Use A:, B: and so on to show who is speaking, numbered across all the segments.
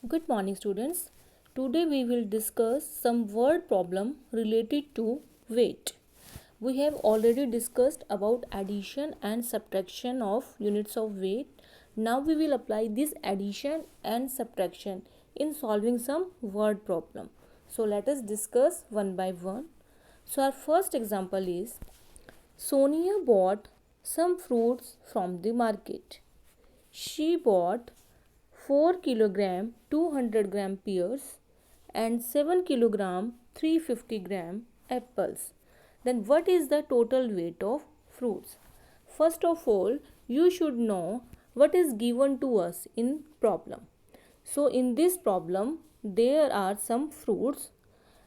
A: Good morning, students. Today we will discuss some word problem related to weight. We have already discussed about addition and subtraction of units of weight. Now we will apply this addition and subtraction in solving some word problem. So let us discuss one by one. So our first example is Sonia bought some fruits from the market. She bought 4 kilogram 200 gram pears and 7 kilogram 350 gram apples. Then what is the total weight of fruits? First of all, you should know what is given to us in problem. So in this problem, there are some fruits,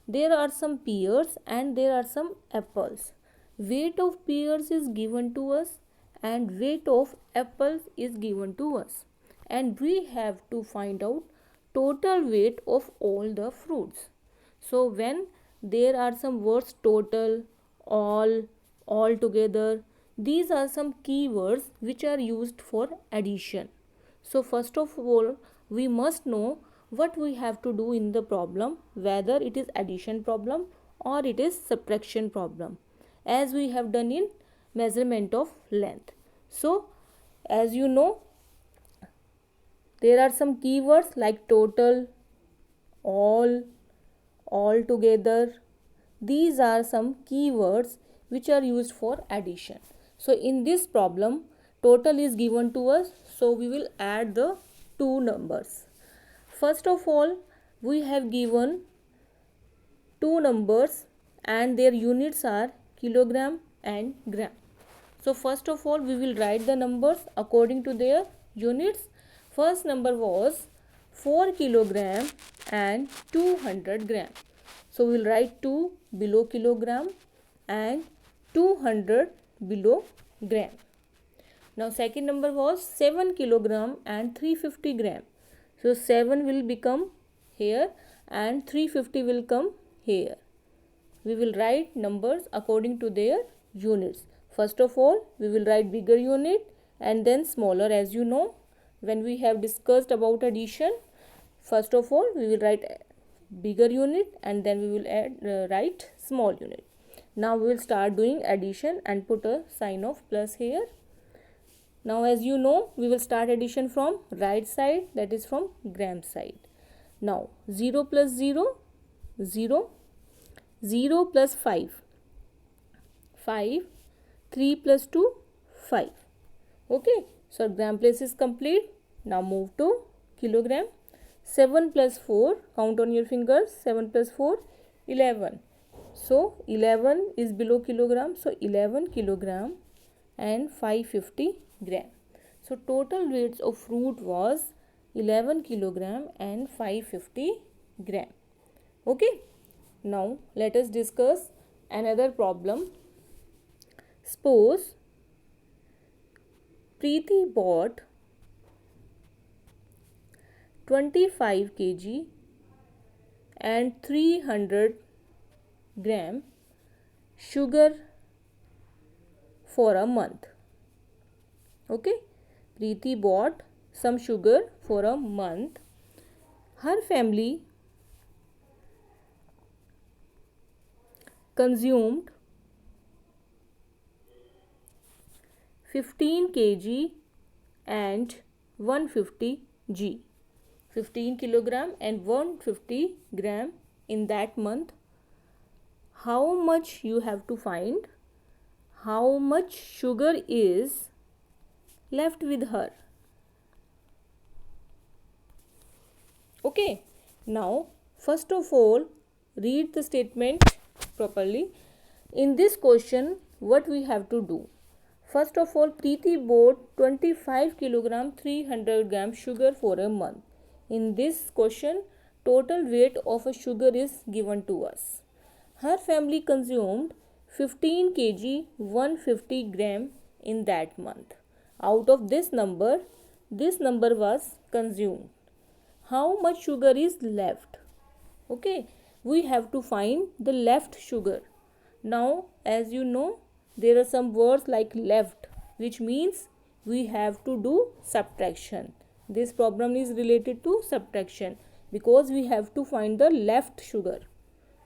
A: there are some pears and there are some apples. Weight of pears is given to us and weight of apples is given to us. And we have to find out total weight of all the fruits. So when there are some words total, all together, these are some keywords which are used for addition. So first of all, we must know what we have to do in the problem, whether it is addition problem or it is subtraction problem, as we have done in measurement of length. So as you know, there are some keywords like total, all together. These are some keywords which are used for addition. So in this problem, total is given to us, so we will add the two numbers. First of all, we have given two numbers and their units are kilogram and gram. So first of all, we will write the numbers according to their units. First number was 4 kilogram and 200 gram. So we will write 2 below kilogram and 200 below gram. Now second number was 7 kilogram and 350 gram. So 7 will become here and 350 will come here. We will write numbers according to their units. First of all, we will write bigger unit and then smaller. As you know, when we have discussed about addition, first of all, we will write bigger unit and then we will write small unit. Now we will start doing addition and put a sign of plus here. Now as you know, we will start addition from right side, that is from gram side. Now 0 plus 0, 0, 0 plus 5, 5, 3 plus 2, 5. Okay, so gram place is complete. Now move to kilogram. 7 plus 4, count on your fingers, 7 plus 4, 11. So 11 is below kilogram, so 11 kilogram and 550 gram. So total weights of fruit was 11 kilogram and 550 gram. Okay, now let us discuss another problem. Suppose Preeti bought 25 kg and 300 gram sugar for a month. Okay, Preeti bought some sugar for a month. Her family consumed 15 kg and 150 g. 15 kilogram and 150 gram in that month. How much you have to find? How much sugar is left with her? Okay, now first of all, read the statement properly. In this question, what we have to do? First of all, Preeti bought 25 kilogram 300 gram sugar for a month. In this question, total weight of a sugar is given to us. Her family consumed 15 kg 150 gram in that month. Out of this number was consumed. How much sugar is left? Okay, we have to find the left sugar. Now, as you know, there are some words like left, which means we have to do subtraction. This problem is related to subtraction because we have to find the left sugar.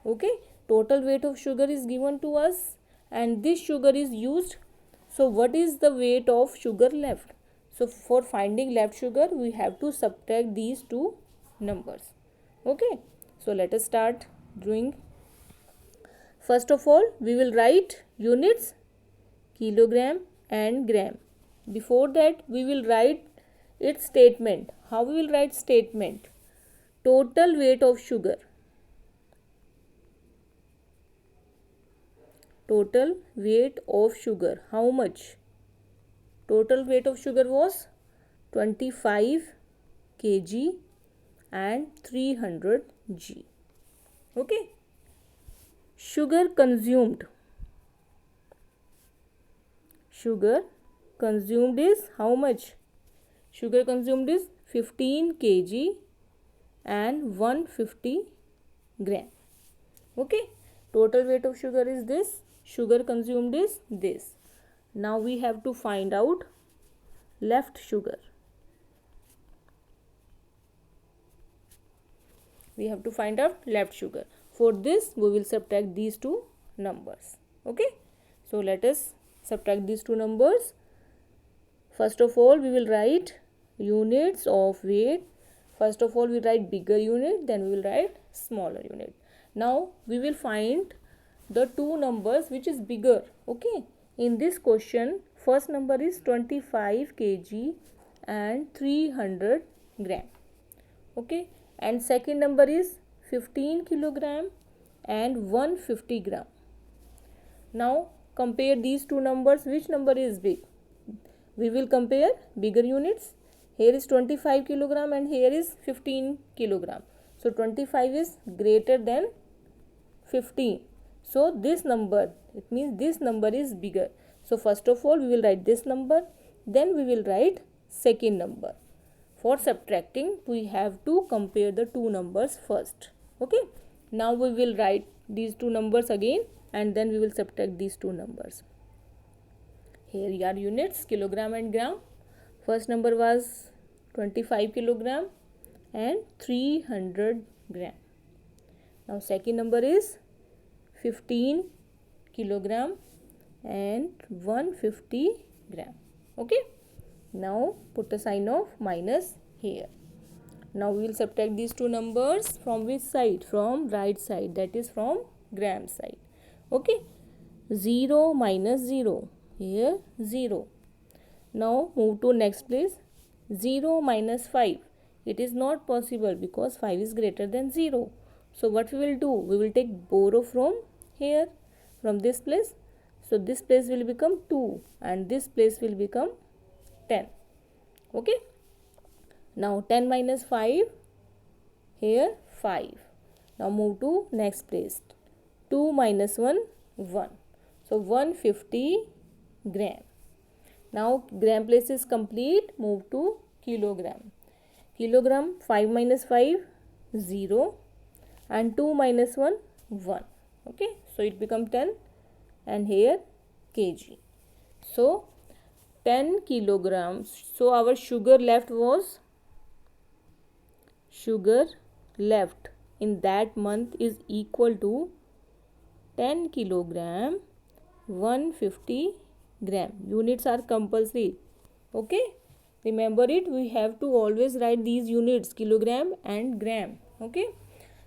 A: Okay, total weight of sugar is given to us and this sugar is used. So what is the weight of sugar left? So for finding left sugar, we have to subtract these two numbers. Okay, so let us start doing. First of all, we will write units, kilogram and gram. Before that, we will write its statement. How we will write statement? Total weight of sugar. Total weight of sugar. How much? Total weight of sugar was 25 kg and 300 g. Okay. Sugar consumed. Sugar consumed is how much? Sugar consumed is 15 kg and 150 gram. Okay. Total weight of sugar is this. Sugar consumed is this. Now we have to find out left sugar. We have to find out left sugar. For this, we will subtract these two numbers. Okay. So let us subtract these two numbers. First of all, we will write units of weight. First of all, we write bigger unit, then we will write smaller unit. Now we will find the two numbers which is bigger. Okay. In this question, first number is 25 kg and 300 gram. Okay. And second number is 15 kilogram and 150 gram. Now compare these two numbers. Which number is big? We will compare bigger units. Here is 25 kilogram and here is 15 kilogram. So 25 is greater than 15. So this number, it means this number is bigger. So first of all, we will write this number. Then we will write second number. For subtracting, we have to compare the two numbers first. Okay. Now we will write these two numbers again and then we will subtract these two numbers. Here are units, kilogram and gram. First number was 25 kilogram and 300 gram. Now second number is 15 kilogram and 150 gram. Okay. Now put a sign of minus here. Now we will subtract these two numbers from which side? From right side, that is from gram side. Okay. 0 minus 0. Here 0. Now move to next place. 0 minus 5. It is not possible because 5 is greater than 0. So what we will do? We will take borrow from here, from this place. So this place will become 2 and this place will become 10. Okay. Now 10 minus 5. Here 5. Now move to next place. 2 minus 1, 1. So 150 gram. Now gram place is complete. Move to kilogram. Kilogram, 5 minus 5, 0. And 2 minus 1, 1. Okay. So it becomes 10 and here kg. So 10 kilograms. So our sugar left was, sugar left in that month is equal to 10 kilogram 150 gram. Units are compulsory. Okay. Remember it. We have to always write these units, kilogram and gram. Okay.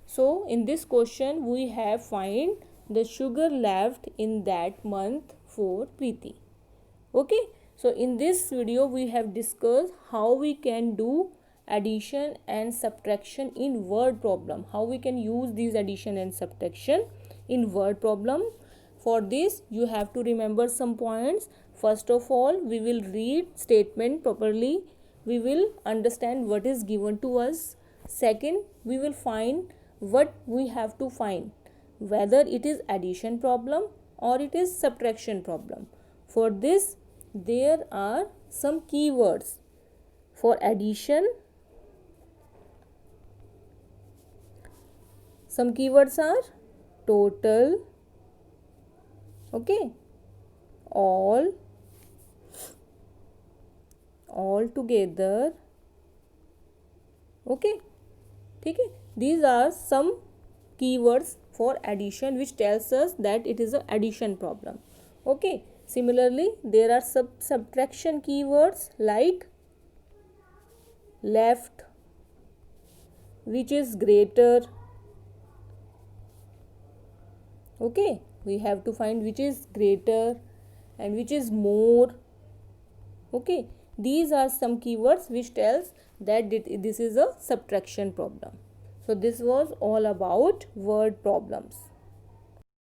A: So in this question we have find the sugar left in that month for Preeti. Okay. So in this video we have discussed how we can do addition and subtraction in word problem. How we can use these addition and subtraction in word problem. For this you have to remember some points. First of all, we will read statement properly. We will understand what is given to us. Second, we will find what we have to find, whether it is addition problem or it is subtraction problem. For this, there are some keywords. For addition, some keywords are total, okay, all together, okay, ठीक है. These are some keywords for addition which tells us that it is a addition problem. Okay, similarly there are subtraction keywords like left, which is greater. Okay, we have to find which is greater and which is more. Okay, these are some keywords which tells that this is a subtraction problem. So this was all about word problems.